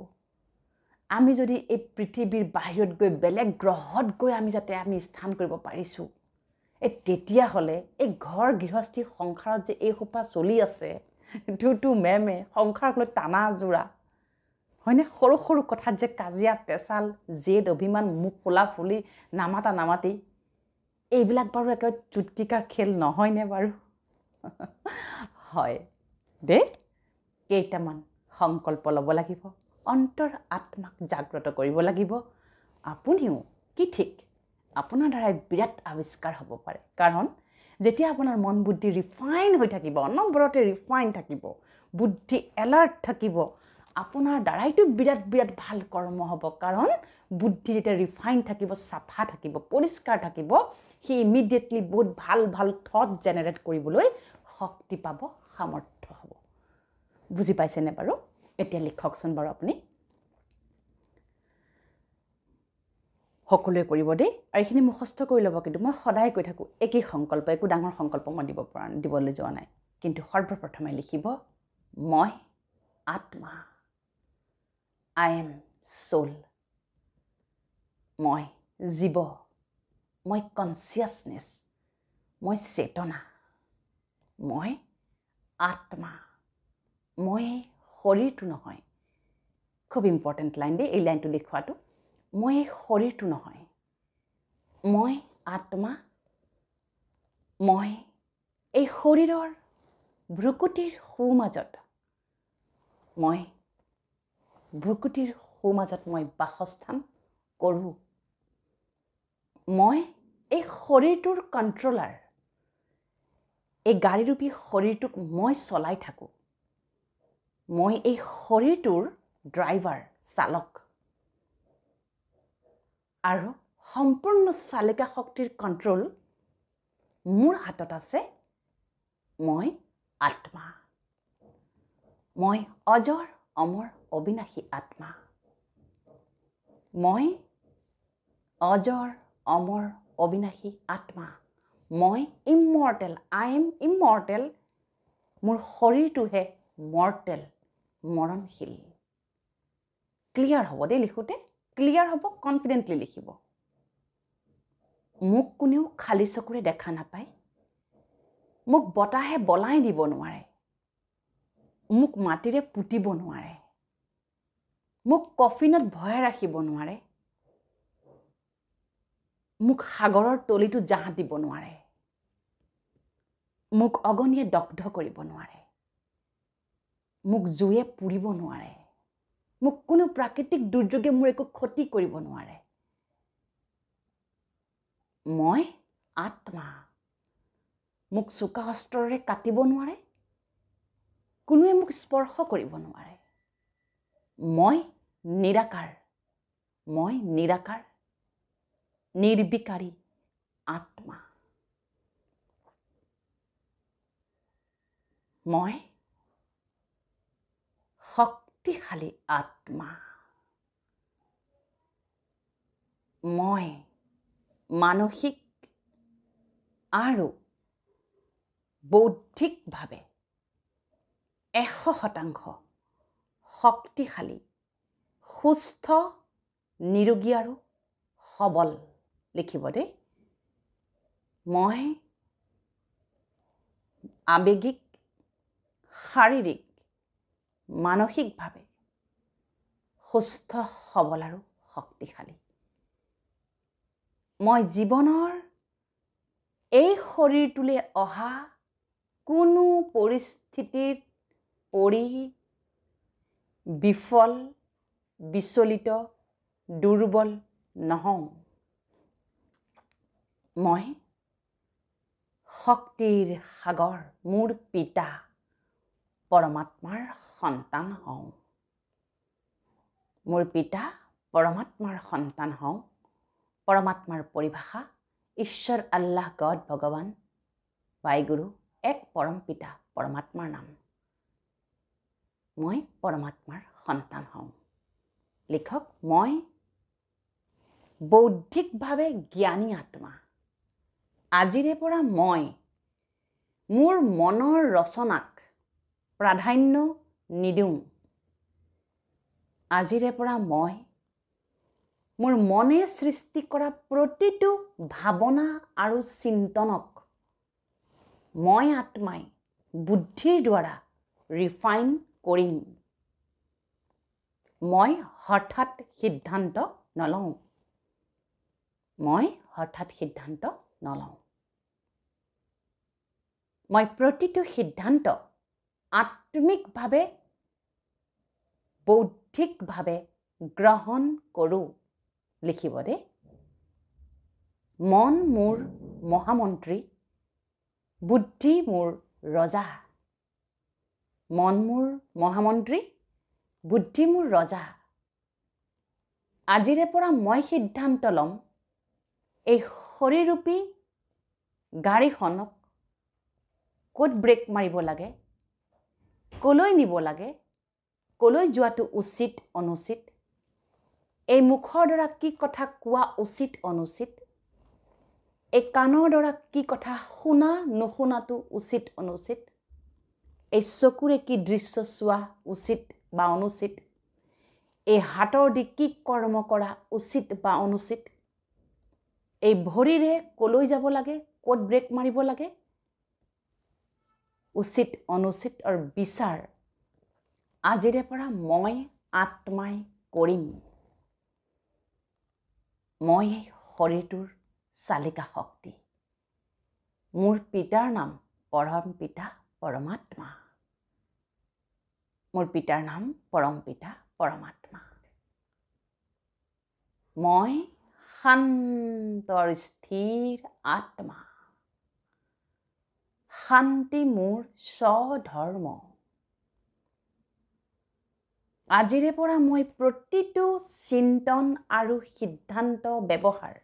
আমি যদি এই পৃথিৱীৰ বাহিৰত গৈ বেলেগ গ্ৰহত গৈ আমি যাতে আমি স্থান কৰিব পাৰিছোঁ এই তেতিয়াহ'লে এই ঘৰ গৃহস্থী সংসাৰত যে এই সোপা চলি আছে টু মেমে সংসাৰক লৈ টানা জোৰা হয়নে সৰু সৰু কথাত যে কাজিয়া পেচাল জেদ অভিমান মুখ ফুলি নামাতি এইবিলাক বাৰু একেবাৰে চুটকিকাৰ খেল নহয়নে বাৰু হয় দে কেইটামান সংকল্প ল'ব লাগিব অন্তৰ আত্মাক জাগ্ৰত কৰিব লাগিব আপুনিও কি ঠিক আপোনাৰ দ্বাৰাই বিৰাট আৱিষ্কাৰ হ'ব পাৰে কাৰণ যেতিয়া আপোনাৰ মন বুদ্ধি ৰিফাইন হৈ থাকিব অনবৰতে ৰিফাইন থাকিব বুদ্ধি এলাৰ্ট থাকিব আপোনাৰ দ্বাৰাইতো বিৰাট বিৰাট ভাল কৰ্ম হ'ব কাৰণ বুদ্ধি যেতিয়া ৰিফাইন থাকিব চাফা থাকিব পৰিষ্কাৰ থাকিব সি ইমিডিয়েটলি বহুত ভাল ভাল থট জেনেৰেট কৰিবলৈ শক্তি পাব সামৰ্থ্য হ'ব বুজি পাইছেনে বাৰু এতিয়া লিখকচোন বাৰু আপুনি সকলোৱে কৰিব দেই আৰু এইখিনি মুখস্থ কৰি ল'ব কিন্তু মই সদায় কৈ থাকোঁ একেই সংকল্প একো ডাঙৰ সংকল্প মই দিবলৈ যোৱা নাই কিন্তু সৰ্বপ্ৰথমে লিখিব মই আত্মা আই এম সোল মই জীৱ মই কনচিয়াছনেছ মই চেতনা মই আত্মা মই শৰীৰটো নহয় খুব ইম্পৰ্টেণ্ট লাইন দেই এই লাইনটো লিখোৱাটো মই শৰীৰটো নহয় মই আত্মা মই এই শৰীৰৰ ভ্ৰুকুটিৰ সোঁমাজত মই ভ্ৰুকুটিৰ সোঁমাজত মই বাসস্থান কৰোঁ মই এই শৰীৰটোৰ কণ্ট্ৰলাৰ এই গাড়ীৰূপী শৰীৰটোক মই চলাই থাকোঁ মই এই শৰীৰটোৰ ড্ৰাইভাৰ চালক আৰু সম্পূৰ্ণ চালিকা শক্তিৰ কণ্ট্ৰোল মোৰ হাতত আছে মই আত্মা মই অজৰ অমৰ অবিনাশী আত্মা মই অজৰ অমৰ অবিনাশী আত্মা মই ইমৰ্টেল আই এম ইমৰ্টেল মোৰ শৰীৰটোহে মৰ্টেল মৰণশীল ক্লিয়াৰ হ'ব দেই লিখোঁতে ক্লিয়াৰ হ'ব কনফিডেণ্টলি লিখিব মোক কোনেও খালি চকুৰে দেখা নাপায় মোক বতাহে বলাই দিব নোৱাৰে মোক মাটিৰে পুতিব নোৱাৰে মোক কফিনত ভৰাই ৰাখিব নোৱাৰে, মোক সাগৰৰ তলিটো জাহ দিব নোৱাৰে, মোক অগ্নিয়ে দগ্ধ কৰিব নোৱাৰে, মোক জুয়ে পুৰিব নোৱাৰে, মোক কোনো প্ৰাকৃতিক দুৰ্যোগে মোৰ একো ক্ষতি কৰিব নোৱাৰে। মই আত্মা, মোক চোকা অস্ত্ৰৰে কাটিব নোৱাৰে, কোনোৱে মোক স্পৰ্শ কৰিব নোৱাৰে। মই নিৰাকাৰ, মই নিৰাকাৰ, নিৰ্বিকাৰী আত্মা। মই শক্তিশালী আত্মা। মই মানসিক আৰু বৌদ্ধিকভাৱে 100% শক্তিশালী, সুস্থ, নিৰোগী আৰু সবল। লিখিব দেই। মই আৱেগিক, শাৰীৰিক, মানসিকভাৱে সুস্থ, সবল আৰু শক্তিশালী। মই জীৱনৰ এই শৰীৰটোলৈ অহা কোনো পৰিস্থিতিত পৰি বিফল, বিচলিত, দুৰ্বল নহওঁ। মই শক্তিৰ সাগৰ, মোৰ পিতা পৰমাত্মাৰ সন্তান হওঁ। মোৰ পিতা পৰমাত্মাৰ সন্তান হওঁ। পৰমাত্মাৰ পৰিভাষা ঈশ্বৰ, আল্লাহ, গড, ভগৱান, বাইগুৰু, এক পৰম পিতা পৰমাত্মাৰ নাম। মই পৰমাত্মাৰ সন্তান হওঁ। লিখক, মই বৌদ্ধিকভাৱে জ্ঞানী আত্মা। আজিৰে পৰা মই মোৰ মনৰ ৰচনাক প্ৰাধান্য নিদিওঁ। আজিৰে পৰা মই মোৰ মনে সৃষ্টি কৰা প্ৰতিটো ভাৱনা আৰু চিন্তনক মই আত্মাই বুদ্ধিৰ দ্বাৰা ৰিফাইন কৰিম। মই হঠাৎ সিদ্ধান্ত নলওঁ। মই হঠাৎ সিদ্ধান্ত নলওঁ। মই প্ৰতিটো সিদ্ধান্ত আত্মিকভাৱে, বৌদ্ধিকভাৱে গ্ৰহণ কৰোঁ। লিখিব দেই। মন মোৰ মহামন্ত্ৰী, বুদ্ধি মোৰ ৰজা। মন মোৰ মহামন্ত্ৰী, বুদ্ধি মোৰ ৰজা। আজিৰে পৰা মই সিদ্ধান্ত ল'ম, এই শৰীৰৰূপী গাড়ীখনক ক'ত ব্ৰেক মাৰিব লাগে, ক'লৈ নিব লাগে, ক'লৈ যোৱাটো উচিত অনুচিত, এই মুখৰ দ্বাৰা কি কথা কোৱা উচিত অনুচিত, এই কাণৰ দ্বাৰা কি কথা শুনা নুশুনাটো উচিত অনুচিত, এই চকুৰে কি দৃশ্য চোৱা উচিত বা অনুচিত, এই হাতৰ দি কি কৰ্ম কৰা উচিত বা অনুচিত, এই ভৰিৰে ক'লৈ যাব লাগে, ক'ত ব্ৰেক মাৰিব লাগে, উচিত অনুচিত আৰু বিচাৰ আজিৰে পৰা মই আত্মাই কৰিম। মই এই শৰীৰটোৰ চালিকা শক্তি। মোৰ পিতাৰ নাম পৰম পিতা পৰমাত্মা। মোৰ পিতাৰ নাম পৰম পিতা পৰমাত্মা। মই শান্ত আৰু স্থিৰ আত্মা। শান্তি মোৰ স্বধৰ্ম। আজিৰে পৰা মই প্ৰতিটো চিন্তন আৰু সিদ্ধান্ত ব্যৱহাৰ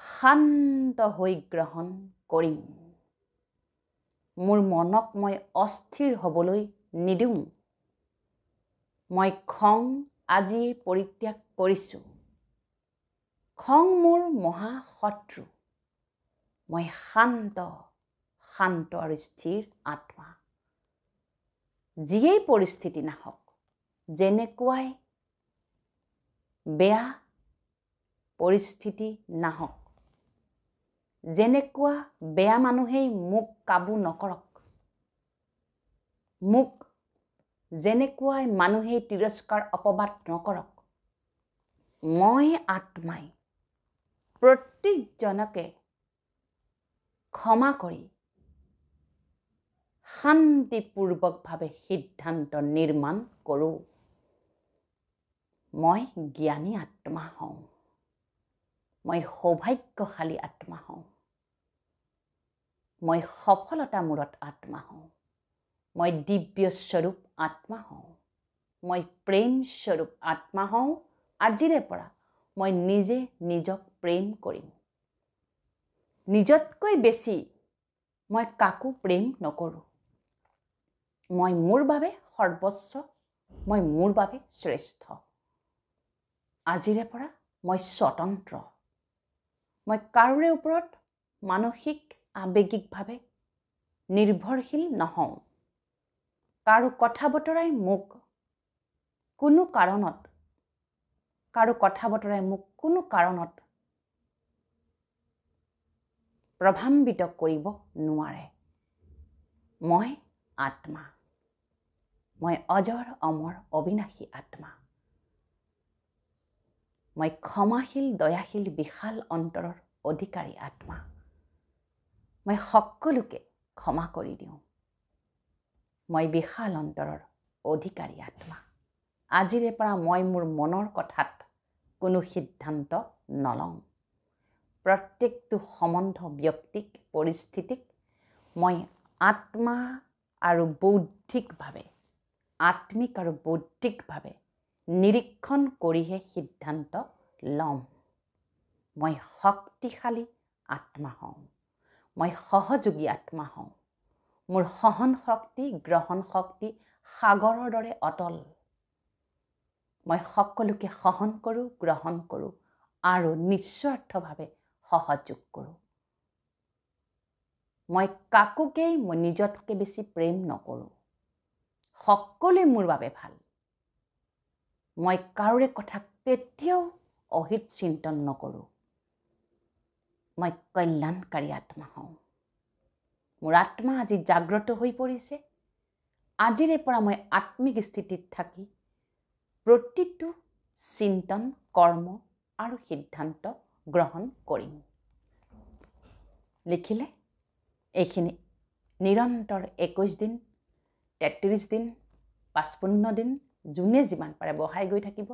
শান্ত হৈ গ্ৰহণ কৰিম। মোৰ মনক মই অস্থিৰ হ'বলৈ নিদিওঁ। মই খং আজি পৰিত্যাগ কৰিছোঁ। খং মোৰ মহাশত্ৰু। মই শান্ত আৰু স্থিৰ আত্মা। যিয়েই পৰিস্থিতি নাহক, যেনেকুৱাই বেয়া পৰিস্থিতি নাহক, যেনেকুৱা বেয়া মানুহেই মোক কাবু নকৰক, মোক যেনেকুৱাই মানুহে তিৰস্কাৰ অপবাদ নকৰক, মই আত্মাই প্ৰত্যেকজনকে ক্ষমা কৰি শান্তিপূৰ্বকভাৱে সিদ্ধান্ত নিৰ্মাণ কৰোঁ। মই জ্ঞানী আত্মা হওঁ। মই সৌভাগ্যশালী আত্মা হওঁ। মই সফলতা মূৰত আত্মা হওঁ। মই দিব্য স্বৰূপ আত্মা হওঁ। মই প্ৰেম স্বৰূপ আত্মা হওঁ। আজিৰে পৰা মই নিজে নিজক প্ৰেম কৰিম। নিজতকৈ বেছি মই কাকো প্ৰেম নকৰোঁ। মই মোৰ বাবে সৰ্বোচ্চ, মই মোৰ বাবে শ্ৰেষ্ঠ। আজিৰে পৰা মই স্বতন্ত্ৰ। মই কাৰোৰে ওপৰত মানসিক আৱেগিকভাৱে নিৰ্ভৰশীল নহওঁ। কাৰো কথা বতৰাই মোক কোনো কাৰণত প্ৰভাৱান্বিত কৰিব নোৱাৰে। মই আত্মা। মই অজৰ অমৰ অবিনাশী আত্মা। মই ক্ষমাশীল, দয়াশীল, বিশাল অন্তৰৰ অধিকাৰী আত্মা। মই সকলোকে ক্ষমা কৰি দিওঁ। মই বিশাল অন্তৰৰ অধিকাৰী আত্মা। আজিৰে পৰা মই মোৰ মনৰ কথাত কোনো সিদ্ধান্ত নলওঁ। প্ৰত্যেকটো সম্বন্ধ, ব্যক্তিক, পৰিস্থিতিক মই আত্মিক আৰু বৌদ্ধিকভাৱে নিৰীক্ষণ কৰিহে সিদ্ধান্ত ল'ম। মই শক্তিশালী আত্মা হওঁ। মই সহযোগী আত্মা হওঁ। মোৰ সহন শক্তি, গ্ৰহণ শক্তি সাগৰৰ দৰে অটল। মই সকলোকে সহন কৰোঁ, গ্ৰহণ কৰোঁ আৰু নিস্বাৰ্থভাৱে সহযোগ কৰোঁ। মই কাকোকেই মই নিজতকৈ বেছি প্ৰেম নকৰোঁ। সকলোৱে মোৰ বাবে ভাল। মই কাৰোৰে কথা কেতিয়াও অহিত চিন্তন নকৰোঁ। মই কল্যাণকাৰী আত্মা হওঁ। মোৰ আত্মা আজি জাগ্ৰত হৈ পৰিছে। আজিৰে পৰা মই আত্মিক স্থিতিত থাকি প্ৰতিটো চিন্তন, কৰ্ম আৰু সিদ্ধান্ত গ্ৰহণ কৰিম। লিখিলে এইখিনি নিৰন্তৰ 21 দিন, 33 দিন, 55 দিন, যোনে যিমান পাৰে বঢ়াই গৈ থাকিব।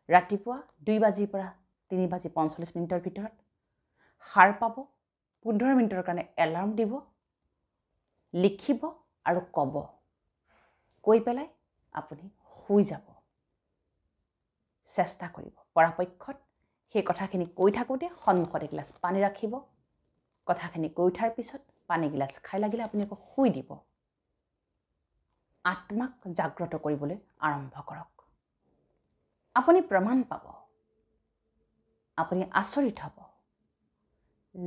ৰাতিপুৱা 2 বাজিৰ পৰা 3 বাজি 45 মিনিটৰ ভিতৰত সাৰ পাব। 15 মিনিটৰ কাৰণে এলাৰ্ম দিব, লিখিব আৰু ক'ব। কৈ পেলাই আপুনি শুই যাব। চেষ্টা কৰিব। পৰাপক্ষত সেই কথাখিনি কৈ থাকোঁতে সন্মুখত এগিলাচ পানী ৰাখিব। কথাখিনি কৈ উঠাৰ পিছত পানীগিলাচ খাই লাগিলে আপুনি আকৌ শুই দিব। আত্মাক জাগ্ৰত কৰিবলৈ আৰম্ভ কৰক। আপুনি প্ৰমাণ পাব। আপুনি আচৰিত হ'ব।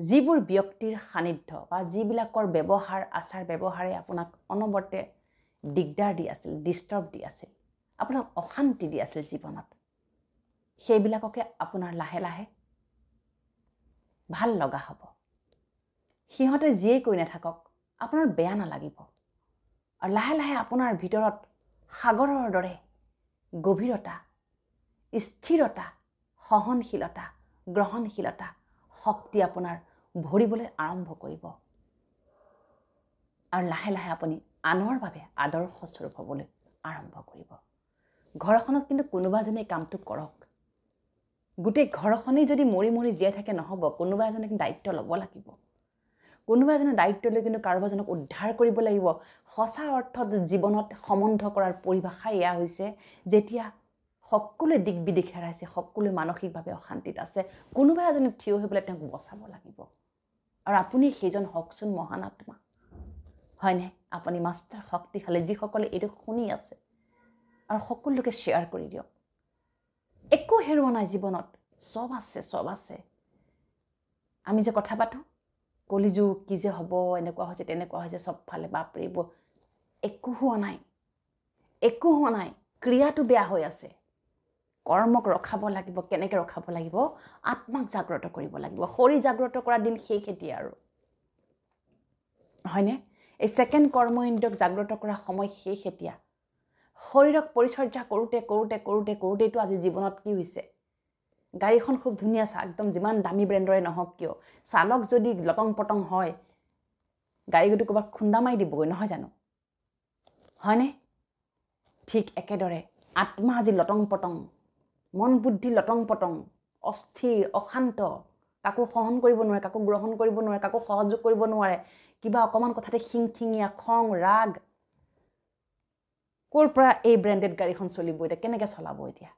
যিবোৰ ব্যক্তিৰ সান্নিধ্য বা যিবিলাকৰ ব্যৱহাৰ, আচাৰ ব্যৱহাৰে আপোনাক অনবৰতে দিগদাৰ দি আছিল, ডিষ্টাৰ্ব দি আছিল, আপোনাক অশান্তি দি আছিল জীৱনত, সেইবিলাককে আপোনাৰ লাহে লাহে ভাল লগা হ'ব। সিহঁতে যিয়ে কৈ নাথাকক, আপোনাৰ বেয়া নালাগিব। আৰু লাহে লাহে আপোনাৰ ভিতৰত সাগৰৰ দৰে গভীৰতা, স্থিৰতা, সহনশীলতা, গ্ৰহণশীলতা, শক্তি আপোনাৰ ভৰিবলৈ আৰম্ভ কৰিব। আৰু লাহে লাহে আপুনি আনৰ বাবে আদৰ্শস্বৰূপ হ'বলৈ আৰম্ভ কৰিব। ঘৰখনত কিন্তু কোনোবা এজনে কামটো কৰক। গোটেই ঘৰখনেই যদি মৰি মৰি জীয়াই থাকে নহ'ব, কোনোবা এজনে কিন্তু দায়িত্ব ল'ব লাগিব। কোনোবা এজনে দায়িত্ব লৈ কিন্তু কাৰোবাৰ এজনক উদ্ধাৰ কৰিব লাগিব। সঁচা অৰ্থত জীৱনত সম্বন্ধ কৰাৰ পৰিভাষা এয়া হৈছে, যেতিয়া সকলোৱে দিক বিদিশ হেৰাইছে, সকলোৱে মানসিকভাৱে অশান্তিত আছে, কোনোবা এজনে থিয় হৈ পেলাই তেওঁক বচাব লাগিব। আৰু আপুনি সেইজন হওকচোন মহান আত্মা। হয়নে? আপুনি মাষ্টাৰ শক্তিশালী, যিসকলে এইটো শুনি আছে। আৰু সকলোকে শ্বেয়াৰ কৰি দিয়ক। একো হেৰুৱা নাই জীৱনত, চব আছে, চব আছে। আমি যে কথা পাতোঁ, কলিযুগ কি যে হ'ব, এনেকুৱা হৈছে, তেনেকুৱা হৈছে, চবফালে বাপৰে, একো হোৱা নাই, একো হোৱা নাই। ক্ৰিয়াটো বেয়া হৈ আছে। কৰ্মক ৰখাব লাগিব। কেনেকৈ ৰখাব লাগিব? আত্মাক জাগ্ৰত কৰিব লাগিব। শৰীৰ জাগ্ৰত কৰা দিন শেষ এতিয়া আৰু। হয়নে? এই ছেকেণ্ড কৰ্ম ইন্দ্ৰিয়ক জাগ্ৰত কৰা সময় শেষ এতিয়া। শৰীৰক পৰিচৰ্যা কৰোঁতে কৰোঁতে কৰোঁতে কৰোঁতেইতো আজি জীৱনত কি হৈছে গাড়ীখন খুব ধুনীয়া একদম যিমান দামী ব্ৰেণ্ডৰে নহওক কিয় চালক যদি লটং পটং হয় গাড়ী গতি ক'ৰবাত খুন্দা মাৰি দিবগৈ নহয় জানো হয়নে ঠিক একেদৰে আত্মা আজি লটং পটং মন বুদ্ধি লটং পটং অস্থিৰ অশান্ত কাকো সহন কৰিব নোৱাৰে কাকো গ্ৰহণ কৰিব নোৱাৰে কাকো সহযোগ কৰিব নোৱাৰে কিবা অকমান কথাতে খিংখিঙীয়া খং ৰাগ ক'ৰ পৰা এই ব্ৰেণ্ডেড গাড়ীখন চলিব এতিয়া কেনেকৈ চলাব এতিয়া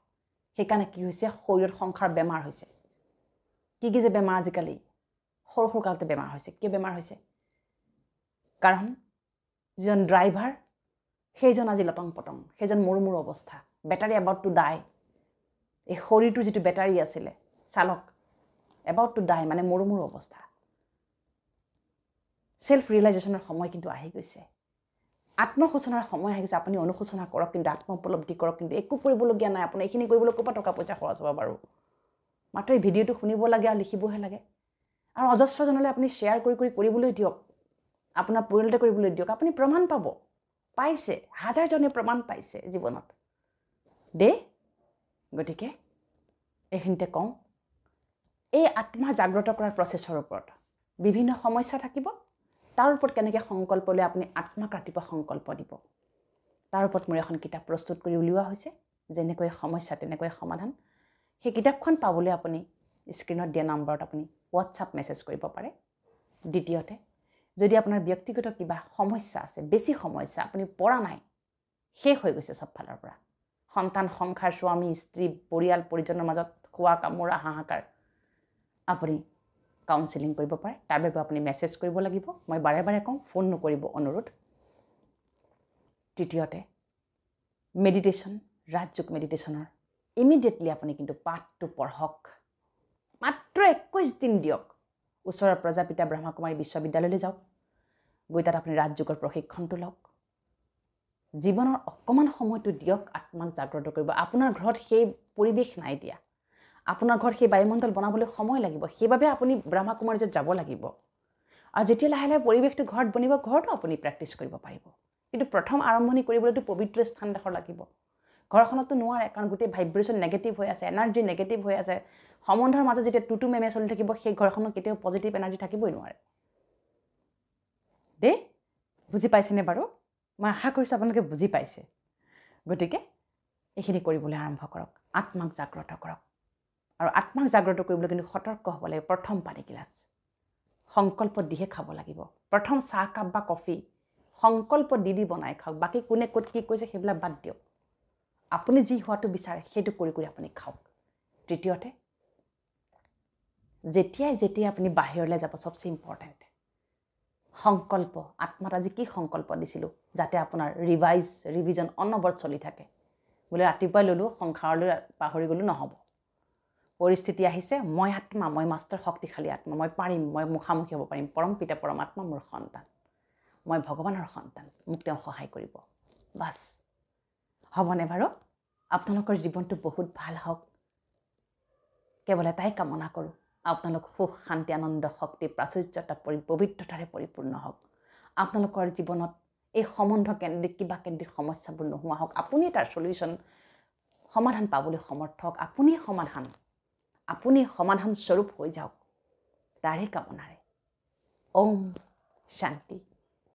সেইকাৰণে কি হৈছে শৰীৰত সংসাৰ বেমাৰ হৈছে কি যে বেমাৰ আজিকালি সৰু সৰু কালতে বেমাৰ হৈছে কিয় বেমাৰ হৈছে কাৰণ যিজন ড্ৰাইভাৰ সেইজন আজি লটং পটং সেইজন মৰু মৰু অৱস্থা বেটাৰী এবাউট টু ডাই এই শৰীৰটোৰ যিটো বেটাৰী আছিলে চালক এবাউট টু ডাই মানে মৰু মৰু অৱস্থা সেলফ ৰিয়েলাইজেশ্যনৰ সময় কিন্তু আহি গৈছে আত্মসূচনাৰ সময় আহি গৈছে আপুনি অনুশোচনা কৰক কিন্তু আত্ম উপলব্ধি কৰক কিন্তু একো কৰিবলগীয়া নাই আপুনি এইখিনি কৰিবলৈ ক'ৰপৰা টকা পইচা খৰচ হ'ব বাৰু মাত্ৰ এই ভিডিঅ'টো শুনিব লাগে আৰু লিখিবহে লাগে আৰু অজস্ৰজনলৈ আপুনি শ্বেয়াৰ কৰিবলৈ দিয়ক আপোনাৰ পৰিয়ালতে কৰিবলৈ দিয়ক আপুনি প্ৰমাণ পাব পাইছে হাজাৰজনে প্ৰমাণ পাইছে জীৱনত দেই গতিকে এইখিনিতে কওঁ এই আত্মা জাগ্ৰত কৰাৰ প্ৰচেছৰ ওপৰত বিভিন্ন সমস্যা থাকিব তাৰ ওপৰত কেনেকৈ সংকল্প লৈ আপুনি আত্মাক ৰাতিপুৱা সংকল্প দিব তাৰ ওপৰত মোৰ এখন কিতাপ প্ৰস্তুত কৰি উলিওৱা হৈছে যেনেকৈ সমস্যা তেনেকৈ সমাধান সেই কিতাপখন পাবলৈ আপুনি স্ক্ৰীনত দিয়া নম্বৰত আপুনি হোৱাটছআপ মেছেজ কৰিব পাৰে দ্বিতীয়তে যদি আপোনাৰ ব্যক্তিগত কিবা সমস্যা আছে বেছি সমস্যা আপুনি পৰা নাই শেষ হৈ গৈছে সব ফালৰ পৰা সন্তান সংসাৰ স্বামী স্ত্ৰী পৰিয়াল পৰিজনৰ মাজত খোৱা কামোৰা হাহাকাৰ আপুনি কাউন্সেলিং কৰিব পাৰে তাৰ বাবে আপুনি মেছেজ কৰিব লাগিব মই বাৰে বাৰে কওঁ ফোন নকৰিব অনুৰোধ তৃতীয়তে মেডিটেশ্যন ৰাজযোগ মেডিটেশ্যনৰ ইমিডিয়েটলি আপুনি কিন্তু পাঠটো পঢ়ক মাত্ৰ 21 দিন দিয়ক ওচৰৰ প্ৰজাপিতা ব্ৰহ্মকুমাৰী বিশ্ববিদ্যালয়লৈ যাওক গৈ তাত আপুনি ৰাজযোগৰ প্ৰশিক্ষণটো লওক জীৱনৰ অকণমান সময়টো দিয়ক আত্মাক জাগ্ৰত কৰিব আপোনাৰ ঘৰত সেই পৰিৱেশ নাই দিয়া আপোনাৰ ঘৰত সেই বায়ুমণ্ডল বনাবলৈ সময় লাগিব সেইবাবে আপুনি ব্ৰহ্মকুমাৰীত যাব লাগিব আৰু যেতিয়া লাহে লাহে পৰিৱেশটো ঘৰত বনিব ঘৰতো আপুনি প্ৰেক্টিছ কৰিব পাৰিব কিন্তু প্ৰথম আৰম্ভণি কৰিবলৈতো পবিত্ৰ স্থান ডোখৰ লাগিব ঘৰখনতো নোৱাৰে কাৰণ গোটেই ভাইব্ৰেশ্যন নেগেটিভ হৈ আছে এনাৰ্জি নেগেটিভ হৈ আছে সম্বন্ধৰ মাজত যেতিয়া টুটু মেমে চলি থাকিব সেই ঘৰখনত কেতিয়াও পজিটিভ এনাৰ্জি থাকিবই নোৱাৰে দেই বুজি পাইছেনে বাৰু মই আশা কৰিছোঁ আপোনালোকে বুজি পাইছে গতিকে এইখিনি কৰিবলৈ আৰম্ভ কৰক আত্মাক জাগ্ৰত কৰক আৰু আত্মাক জাগ্ৰত কৰিবলৈ কিন্তু সতৰ্ক হ'ব লাগিব প্ৰথম পানী গিলাচ সংকল্প দিহে খাব লাগিব প্ৰথম চাহ কাপ বা কফি সংকল্প দি বনাই খাওক বাকী কোনে ক'ত কি কৈছে সেইবিলাক বাদ দিয়ক আপুনি যি হোৱাটো বিচাৰে সেইটো কৰি আপুনি খাওক তৃতীয়তে যেতিয়াই আপুনি বাহিৰলৈ যাব সবচে ইম্পৰ্টেণ্ট সংকল্প আত্মাত আজি কি সংকল্প দিছিলোঁ যাতে আপোনাৰ ৰিভিজন অনবৰত চলি থাকে বোলে ৰাতিপুৱাই ল'লোঁ সংসাৰলৈ পাহৰি গ'লোঁ নহ'ব পৰিস্থিতি আহিছে মই আত্মা মই মাষ্টাৰ শক্তিশালী আত্মা মই পাৰিম মই মুখামুখি হ'ব পাৰিম পৰম পিতা পৰমাত্মা মোৰ সন্তান মই ভগৱানৰ সন্তান মোক তেওঁ সহায় কৰিব বাছ হ'বনে বাৰু আপোনালোকৰ জীৱনটো বহুত ভাল হওক কেৱল এটাই কামনা কৰোঁ আপোনালোক সুখ শান্তি আনন্দ শক্তি প্ৰাচুৰ্যতা পবিত্ৰতাৰে পৰিপূৰ্ণ হওক আপোনালোকৰ জীৱনত এই সম্বন্ধ কেন্দ্ৰিক কিবা কেন্দ্ৰিক সমস্যাবোৰ নোহোৱা হওক আপুনি তাৰ সলিউশ্যন সমাধান পাবলৈ সমৰ্থ হওক আপুনি সমাধান স্বৰূপ হৈ যাওক তাৰে কামনাৰে ওম শান্তি